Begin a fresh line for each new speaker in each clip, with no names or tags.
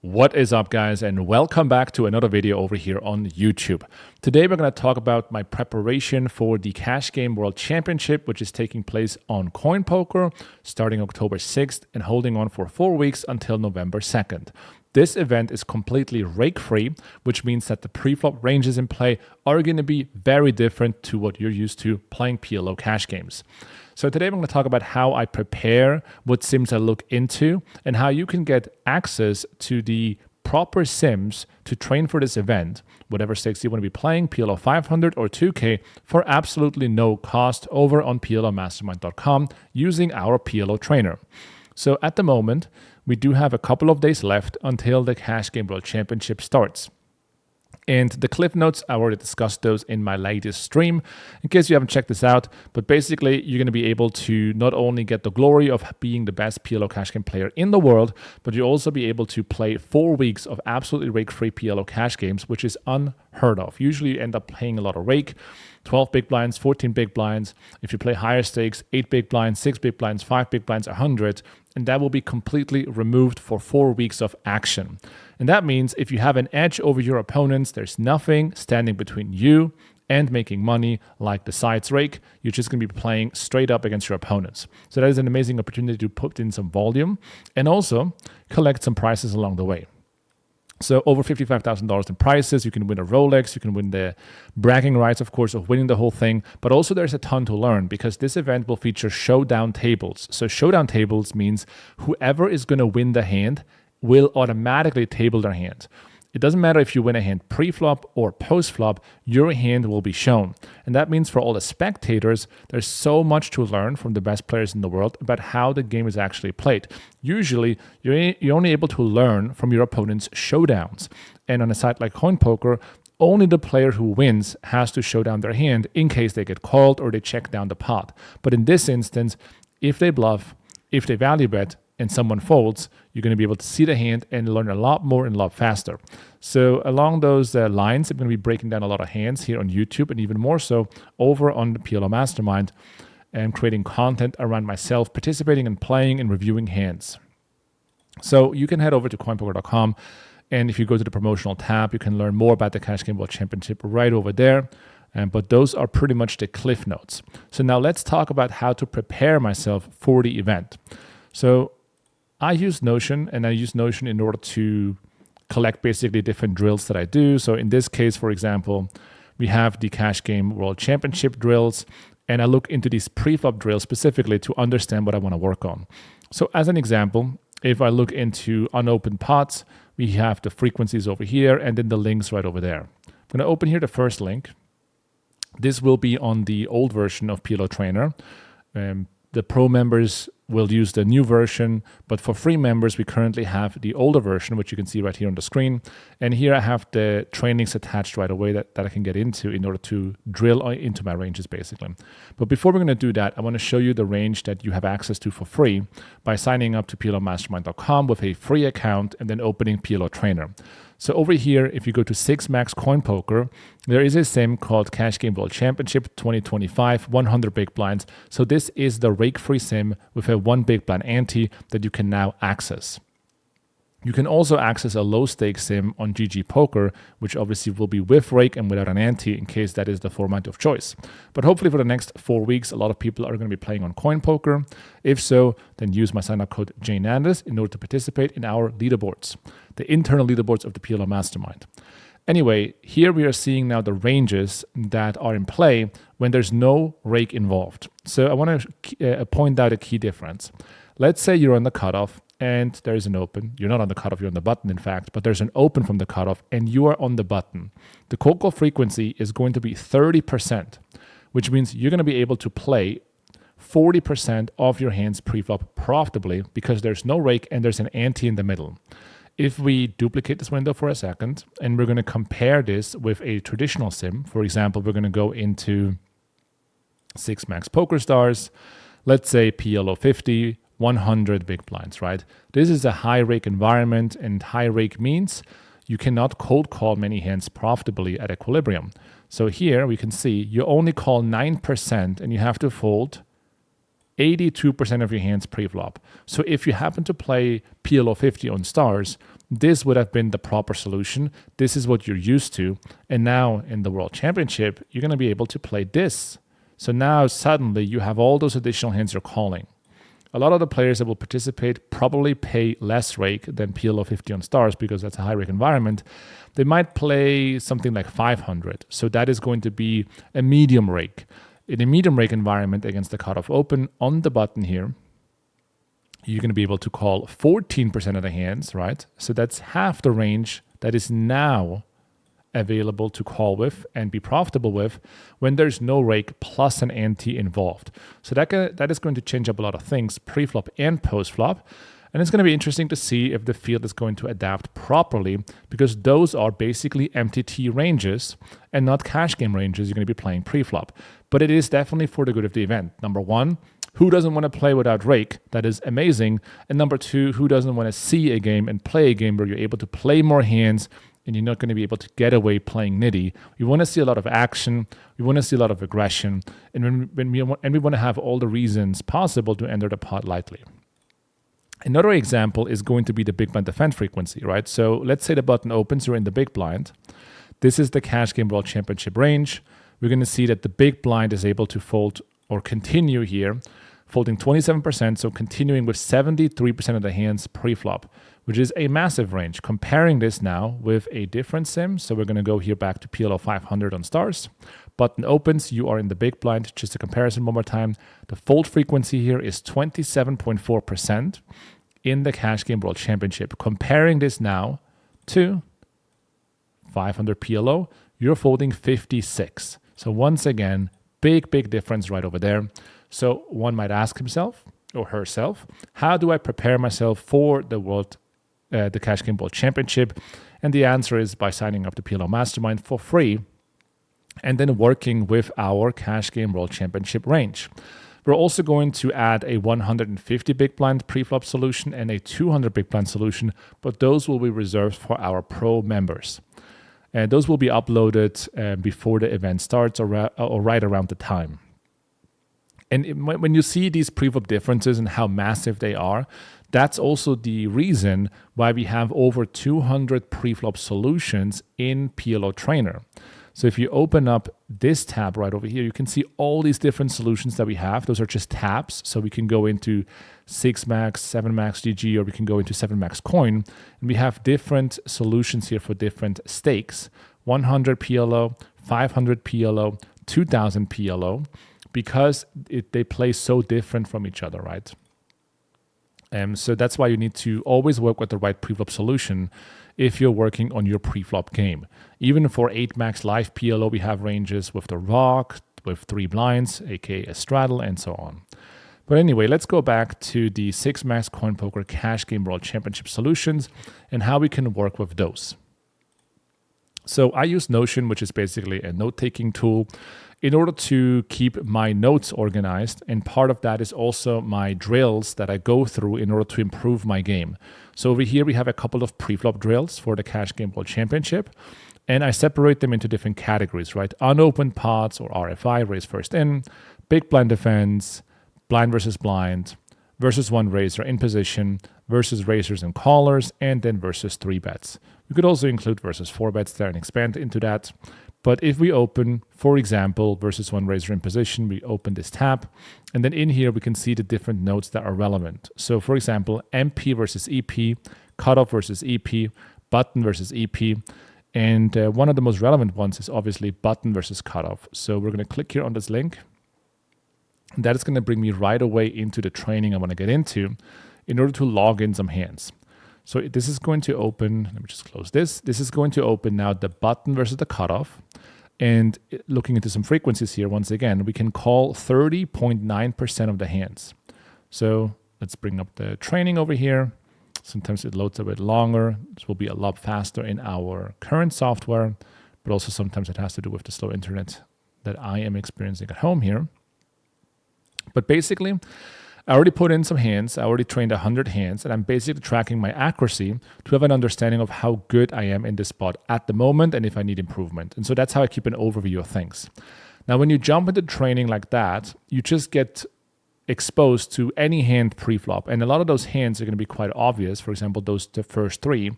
What is up, guys, and welcome back to another video over here on YouTube. Today we're going to talk about my preparation for the Cash Game World Championship, which is taking place on CoinPoker starting October 6th and holding on for 4 weeks until November 2nd. This event is completely rake-free, which means that the preflop ranges in play are going to be very different to what you're used to playing PLO cash games. So today I'm going to talk about how I prepare, what sims I look into, and how you can get access to the proper sims to train for this event, whatever stakes you want to be playing, PLO 500 or 2K, for absolutely no cost over on PLOmastermind.com using our PLO Trainer. So at the moment, we do have a couple of days left until the Cash Game World Championship starts. And the cliff notes, I already discussed those in my latest stream, in case you haven't checked this out. But basically, you're going to be able to not only get the glory of being the best PLO cash game player in the world, but you'll also be able to play 4 weeks of absolutely rake-free PLO cash games, which is unheard of. Usually, you end up playing a lot of rake, 12 big blinds, 14 big blinds. If you play higher stakes, 8 big blinds, 6 big blinds, 5 big blinds, 100, and that will be completely removed for 4 weeks of action. And that means if you have an edge over your opponents, there's nothing standing between you and making money like the sides rake. You're just going to be playing straight up against your opponents. So that is an amazing opportunity to put in some volume and also collect some prizes along the way. So over $55,000 in prizes. You can win a Rolex, you can win the bragging rights, of course, of winning the whole thing. But also there's a ton to learn because this event will feature showdown tables. So showdown tables means whoever is going to win the hand will automatically table their hand. It doesn't matter if you win a hand pre-flop or post-flop, your hand will be shown. And that means for all the spectators, there's so much to learn from the best players in the world about how the game is actually played. Usually, you're only able to learn from your opponent's showdowns. And on a site like CoinPoker, only the player who wins has to show down their hand in case they get called or they check down the pot. But in this instance, if they bluff, if they value bet, and someone folds, you're going to be able to see the hand and learn a lot more and a lot faster. So along those lines, I'm going to be breaking down a lot of hands here on YouTube and even more so over on the PLO Mastermind and creating content around myself participating and playing and reviewing hands. So you can head over to coinpoker.com, and if you go to the promotional tab, you can learn more about the Cash Game World Championship right over there. But those are pretty much the cliff notes. So now let's talk about how to prepare myself for the event. So I use Notion, and I use Notion in order to collect basically different drills that I do. So in this case, for example, we have the Cash Game World Championship drills, and I look into these pre-flop drills specifically to understand what I want to work on. So as an example, if I look into unopened pots, we have the frequencies over here and then the links right over there. I'm going to open here the first link. This will be on the old version of PLO Trainer. The pro members will use the new version, but for free members, we currently have the older version, which you can see right here on the screen. And here I have the trainings attached right away that I can get into in order to drill into my ranges, basically. But before we're going to do that, I want to show you the range that you have access to for free by signing up to PLOmastermind.com with a free account and then opening PLO Trainer. So over here, if you go to 6max CoinPoker, there is a sim called Cash Game World Championship 2025, 100 big blinds. So this is the rake-free sim with a 1 big blind ante that you can now access. You can also access a low-stakes sim on GG Poker, which obviously will be with rake and without an ante in case that is the format of choice. But hopefully for the next 4 weeks, a lot of people are going to be playing on CoinPoker. If so, then use my sign-up code JNandez in order to participate in our leaderboards, the internal leaderboards of the PLO Mastermind. Anyway, here we are seeing now the ranges that are in play when there's no rake involved. So I want to point out a key difference. Let's say you're on the cutoff and there's an open. You're not on the cutoff, you're on the button, in fact, but there's an open from the cutoff and you are on the button. The cold call frequency is going to be 30%, which means you're going to be able to play 40% of your hands pre-flop profitably because there's no rake and there's an ante in the middle. If we duplicate this window for a second and we're going to compare this with a traditional sim, for example, we're going to go into 6max Poker Stars, let's say PLO 50, 100 big blinds, right? This is a high rake environment, and high rake means you cannot cold call many hands profitably at equilibrium. So here we can see you only call 9% and you have to fold 82% of your hands pre-flop. So if you happen to play PLO 50 on stars, this would have been the proper solution. This is what you're used to. And now in the World Championship, you're going to be able to play this. So now suddenly you have all those additional hands you're calling. A lot of the players that will participate probably pay less rake than PLO 50 on stars because that's a high rake environment. They might play something like 500. So that is going to be a medium rake. In a medium rake environment against the cutoff open on the button here, you're going to be able to call 14% of the hands, right? So that's half the range that is now available to call with and be profitable with when there's no rake plus an ante involved. So that is going to change up a lot of things, pre-flop and post-flop. And it's going to be interesting to see if the field is going to adapt properly, because those are basically MTT ranges and not cash game ranges you're going to be playing pre-flop. But it is definitely for the good of the event. Number one, who doesn't want to play without rake? That is amazing. And number two, who doesn't want to see a game and play a game where you're able to play more hands and you're not going to be able to get away playing nitty? We want to see a lot of action. We want to see a lot of aggression. And we want to have all the reasons possible to enter the pot lightly. Another example is going to be the big blind defend frequency, right? So let's say the button opens, you're in the big blind. This is the cash game world championship range. We're going to see that the big blind is able to fold or continue here, folding 27%, so continuing with 73% of the hands pre-flop, which is a massive range. Comparing this now with a different sim, so we're going to go here back to PLO 500 on stars. Button opens, you are in the big blind. Just a comparison one more time. The fold frequency here is 27.4% in the Cash Game World Championship. Comparing this now to 500 PLO, you're folding 56. So once again, big difference right over there. So one might ask himself or herself, how do I prepare myself for the Cash Game World Championship? And the answer is by signing up to PLO Mastermind for free and then working with our Cash Game World Championship range. We're also going to add a 150 big blind preflop solution and a 200 big blind solution, but those will be reserved for our pro members. And those will be uploaded before the event starts or right around the time. And when you see these preflop differences and how massive they are, that's also the reason why we have over 200 preflop solutions in PLO Trainer. So if you open up this tab right over here, you can see all these different solutions that we have. Those are just tabs. So we can go into 6 max, 7 max GG, or we can go into 7 max coin. And we have different solutions here for different stakes. 100 PLO, 500 PLO, 2000 PLO, because they play so different from each other, right? So that's why you need to always work with the right preflop solution if you're working on your preflop game. Even for 8 max live PLO, we have ranges with the rock, with 3 blinds, aka a straddle, and so on. But anyway, let's go back to the 6 max coin poker cash game world championship solutions and how we can work with those. So I use Notion, which is basically a note-taking tool, in order to keep my notes organized. And part of that is also my drills that I go through in order to improve my game. So over here, we have a couple of preflop drills for the Cash Game World Championship. And I separate them into different categories, right? Unopened pots or RFI, raise first in, big blind defense, blind versus one raiser in position, versus raisers and callers, and then versus 3 bets. We could also include versus 4 bets there and expand into that. But if we open, for example, versus 1 raiser in position, we open this tab, and then in here we can see the different notes that are relevant. So for example, MP versus EP, cutoff versus EP, button versus EP, and one of the most relevant ones is obviously button versus cutoff. So we're going to click here on this link. That is going to bring me right away into the training I want to get into in order to log in some hands. So this is going to open, let me just close this. This is going to open now the button versus the cutoff. And looking into some frequencies here, once again, we can call 30.9% of the hands. So let's bring up the training over here. Sometimes it loads a bit longer. This will be a lot faster in our current software, but also sometimes it has to do with the slow internet that I am experiencing at home here. But basically, I already put in some hands. I already trained 100 hands, and I'm basically tracking my accuracy to have an understanding of how good I am in this spot at the moment and if I need improvement. And so that's how I keep an overview of things. Now, when you jump into training like that, you just get exposed to any hand pre-flop. And a lot of those hands are going to be quite obvious. For example, the first three.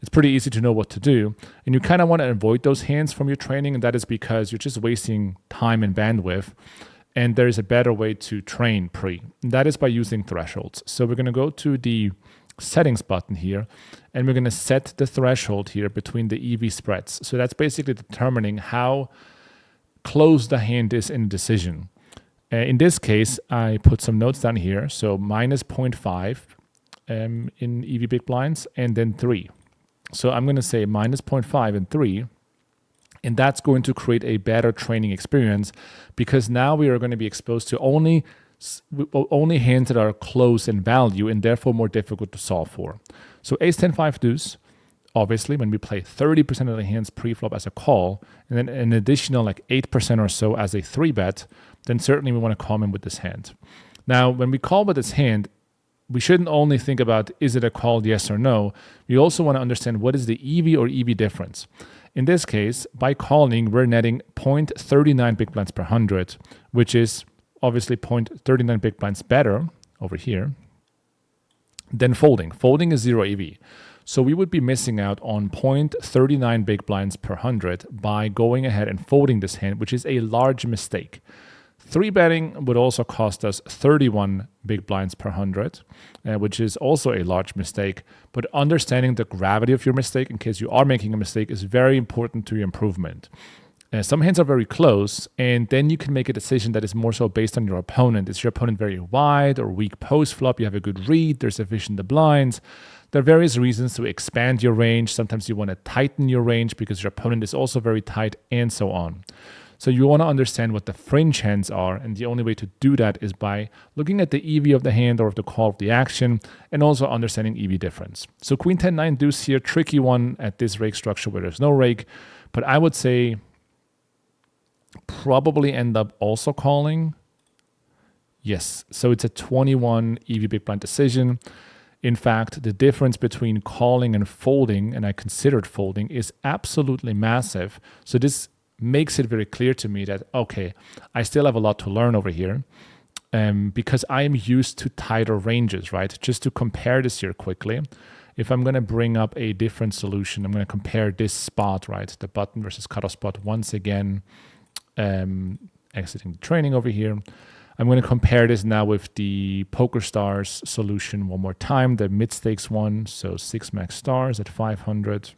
It's pretty easy to know what to do. And you kind of want to avoid those hands from your training. And that is because you're just wasting time and bandwidth. And there is a better way to train pre. And that is by using thresholds. So we're going to go to the settings button here. And we're going to set the threshold here between the EV spreads. So that's basically determining how close the hand is in decision. In this case, I put some notes down here. So minus 0.5 in EV big blinds and then 3. So I'm going to say minus 0.5 and 3, and that's going to create a better training experience because now we are going to be exposed to only hands that are close in value and therefore more difficult to solve for. So ace 10 5 deuce, obviously when we play 30% of the hands pre-flop as a call and then an additional like 8% or so as a 3-bet, then certainly we want to call in with this hand. Now when we call with this hand, we shouldn't only think about, is it a call, yes or no? We also want to understand what is the EV or EV difference. In this case, by calling, we're netting 0.39 big blinds per 100, which is obviously 0.39 big blinds better over here than folding. Folding is 0 EV. So we would be missing out on 0.39 big blinds per 100 by going ahead and folding this hand, which is a large mistake. 3-betting would also cost us 31 big blinds per 100, which is also a large mistake. But understanding the gravity of your mistake in case you are making a mistake is very important to your improvement. Some hands are very close, and then you can make a decision that is more so based on your opponent. Is your opponent very wide or weak post-flop? You have a good read, there's a fish in the blinds. There are various reasons to expand your range. Sometimes you want to tighten your range because your opponent is also very tight, and so on. So you want to understand what the fringe hands are, and the only way to do that is by looking at the EV of the hand or of the call of the action, and also understanding EV difference. So queen 10 9 deuce here, tricky one at this rake structure where there's no rake, but I would say probably end up also calling. Yes, so it's a 21 EV big blind decision. In fact, the difference between calling and folding, and I considered folding, is absolutely massive. So this makes it very clear to me that, okay, I still have a lot to learn over here because I am used to tighter ranges, right? Just to compare this here quickly, if I'm going to bring up a different solution, I'm going to compare this spot, right? The button versus cutoff spot once again, exiting the training over here. I'm going to compare this now with the Poker Stars solution one more time, the mid-stakes one, so 6 max stars at 500.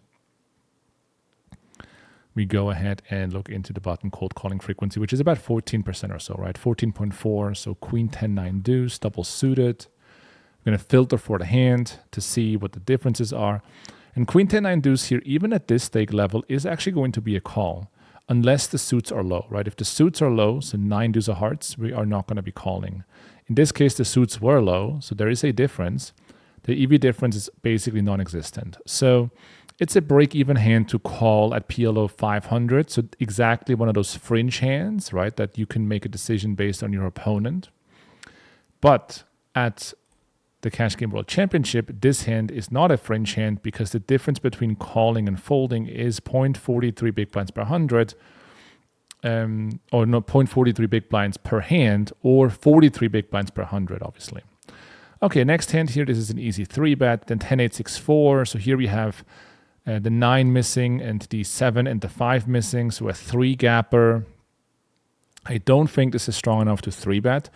We go ahead and look into the button cold calling frequency, which is about 14% or so, right? 14.4, so queen 10 9 deuce, double suited. I'm going to filter for the hand to see what the differences are. And queen 10 9 deuce here, even at this stake level, is actually going to be a call, unless the suits are low, right? If the suits are low, so 9 deuce of hearts, we are not going to be calling. In this case, the suits were low, so there is a difference. The EV difference is basically non-existent. So it's a break-even hand to call at PLO 500. So exactly one of those fringe hands, right, that you can make a decision based on your opponent. But at the Cash Game World Championship, this hand is not a fringe hand because the difference between calling and folding is 0.43 big blinds per 100, or no, 0.43 big blinds per hand, or 43 big blinds per 100, obviously. Okay, next hand here, this is an easy 3-bet, then 10 8 6 4. So here we have the 9 missing and the 7 and the 5 missing, so a 3-gapper. I don't think this is strong enough to 3-bet.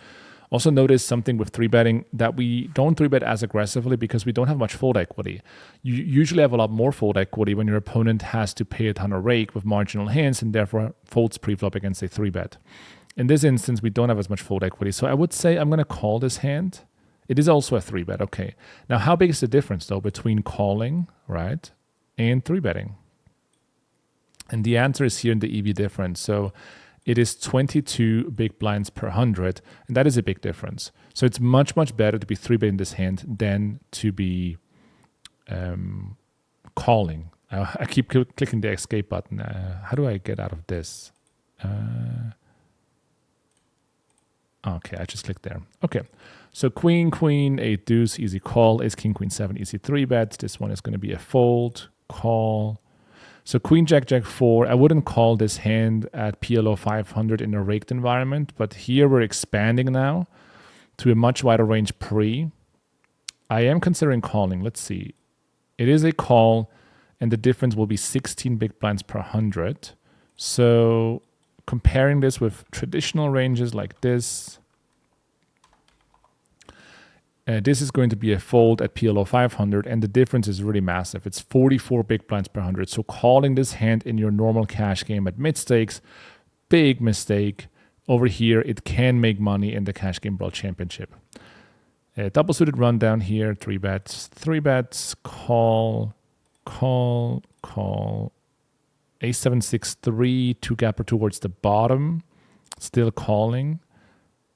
Also notice something with 3-betting, that we don't 3-bet as aggressively because we don't have much fold equity. You usually have a lot more fold equity when your opponent has to pay a ton of rake with marginal hands and therefore folds pre-flop against a 3-bet. In this instance, we don't have as much fold equity. So I would say I'm going to call this hand. It is also a 3-bet, okay. Now, how big is the difference, though, between calling, right, and 3-betting? And the answer is here in the EV difference. So it is 22 big blinds per 100, and that is a big difference. So it's much, much better to be 3-betting this hand than to be calling. I keep clicking the escape button. How do I get out of this? Okay, I just clicked there. Okay, so queen, 8 deuce, easy call. Ace, king, queen 7, easy 3-bet. This one is going to be a fold, call. So queen, jack, 4. I wouldn't call this hand at PLO 500 in a raked environment, but here we're expanding now to a much wider range pre. I am considering calling. Let's see. It is a call, and the difference will be 16 big blinds per 100. So comparing this with traditional ranges like this, this is going to be a fold at PLO 500, and the difference is really massive. It's 44 big blinds per 100. So calling this hand in your normal cash game at mid stakes, big mistake. Over here, it can make money in the Cash Game World Championship. Double suited rundown here, 3 bets, call, ace 7 6 3, 2 gapper towards the bottom, still calling.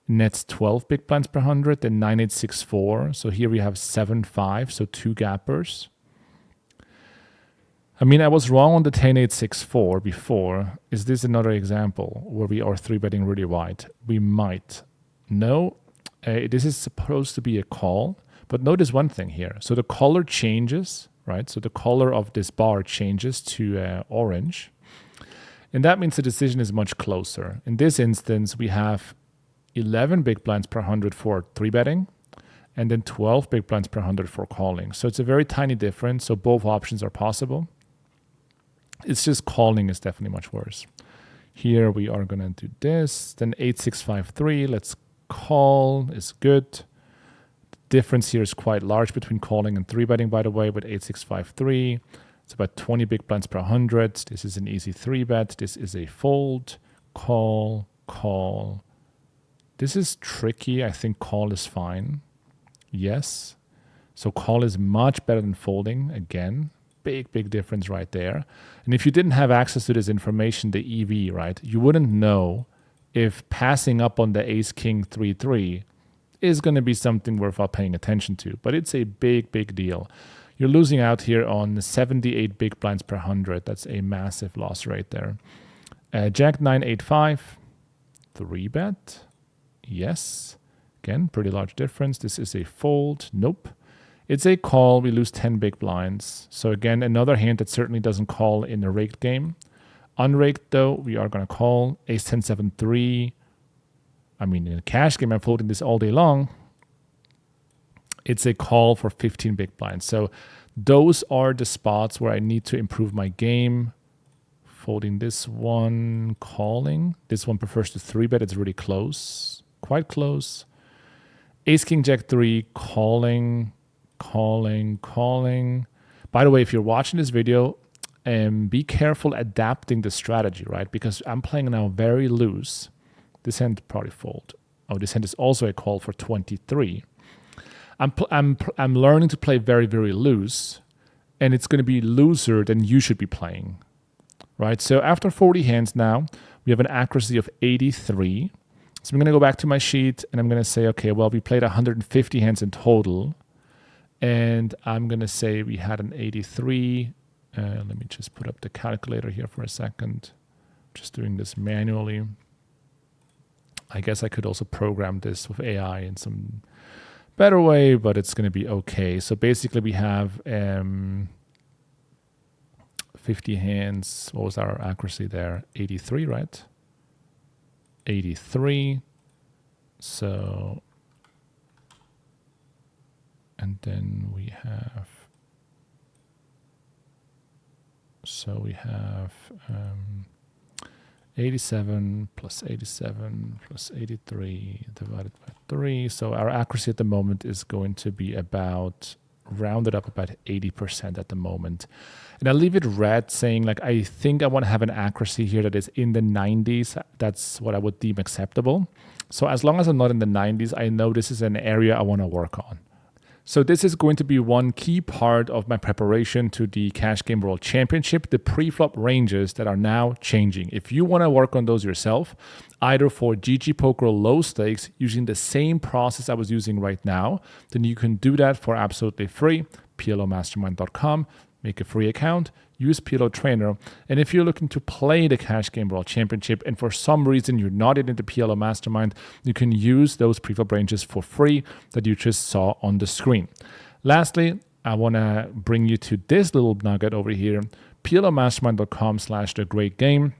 Nets 12 big blinds per 100, then 9 8 6 4. So here we have 7 5, so 2 gappers. I mean, I was wrong on the 10 8 6 4 before. Is this another example where we are 3-betting really wide? We might. No, this is supposed to be a call, but notice one thing here. So the color changes, right? So the color of this bar changes to orange. And that means the decision is much closer. In this instance, we have 11 big blinds per 100 for 3-betting, and then 12 big blinds per 100 for calling. So it's a very tiny difference. So both options are possible. It's just calling is definitely much worse. Here we are going to do this. Then 8-6-5-3. Let's call is good. The difference here is quite large between calling and 3-betting, by the way, with 8-6-5-3. It's about 20 big blinds per 100. This is an easy 3-bet. This is a fold. Call. This is tricky. I think call is fine. Yes. So call is much better than folding. Again, big difference right there. And if you didn't have access to this information, the EV, right, you wouldn't know if passing up on the ace king 3-3 is going to be something worthwhile paying attention to. But it's a big deal. You're losing out here on 78 big blinds per 100. That's a massive loss right there. Jack 9-8-5, 3-bet. Yes. Again, pretty large difference. This is a fold. Nope. It's a call. We lose 10 big blinds. So again, another hand that certainly doesn't call in a raked game. Unraked, though, we are going to call. Ace 10-7-3. I mean, in a cash game, I'm folding this all day long. It's a call for 15 big blinds. So those are the spots where I need to improve my game. Folding this one, calling. This one prefers to 3-bet. It's really close. Quite close. Ace King Jack 3, calling. By the way, if you're watching this video, be careful adapting the strategy, right? Because I'm playing now very loose. This hand probably fold. Oh, this hand is also a call for 23. I'm learning to play very loose, and it's going to be looser than you should be playing, right? So after 40 hands now, we have an accuracy of 83. So I'm going to go back to my sheet, and I'm going to say, okay, well, we played 150 hands in total. And I'm going to say we had an 83. Let me just put up the calculator here for a second. Just doing this manually. I guess I could also program this with AI in some better way, but it's going to be okay. So basically we have 50 hands. What was our accuracy there? 83, right? 83. So... and then we have, 87 plus 87 plus 83 divided by 3. So our accuracy at the moment is going to be about, rounded up about 80% at the moment. And I'll leave it red, saying like, I think I want to have an accuracy here that is in the 90s. That's what I would deem acceptable. So as long as I'm not in the 90s, I know this is an area I want to work on. So this is going to be one key part of my preparation to the Cash Game World Championship, the pre-flop ranges that are now changing. If you want to work on those yourself, either for GG Poker low stakes using the same process I was using right now, then you can do that for absolutely free. PLOmastermind.com, make a free account, use PLO Trainer. And if you're looking to play the Cash Game World Championship and for some reason you're not in the PLO Mastermind, you can use those preflop ranges for free that you just saw on the screen. Lastly, I want to bring you to this little nugget over here, PLOmastermind.com/thegreatgame.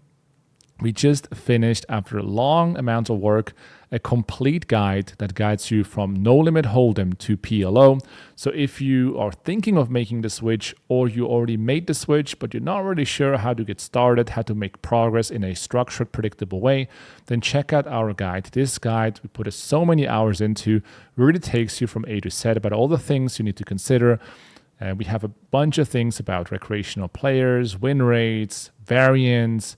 We just finished, after a long amount of work, a complete guide that guides you from no limit hold'em to PLO. So if you are thinking of making the switch, or you already made the switch but you're not really sure how to get started, how to make progress in a structured, predictable way, then check out our guide. This guide we put so many hours into, really takes you from A to Z about all the things you need to consider. We have a bunch of things about recreational players, win rates, variance,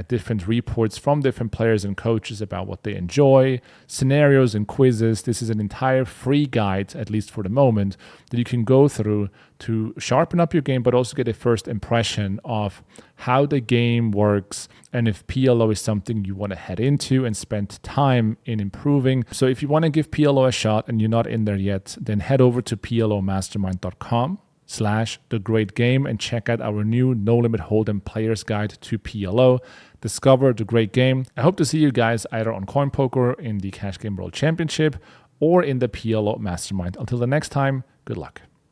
different reports from different players and coaches about what they enjoy, scenarios and quizzes. This is an entire free guide, at least for the moment, that you can go through to sharpen up your game, but also get a first impression of how the game works and if PLO is something you want to head into and spend time in improving. So if you want to give PLO a shot and you're not in there yet, then head over to PLOmastermind.com/thegreatgame and check out our new No Limit Hold'em Player's Guide to PLO. Discover the great game. I hope to see you guys either on Coin Poker, in the Cash Game World Championship, or in the PLO Mastermind. Until the next time, good luck.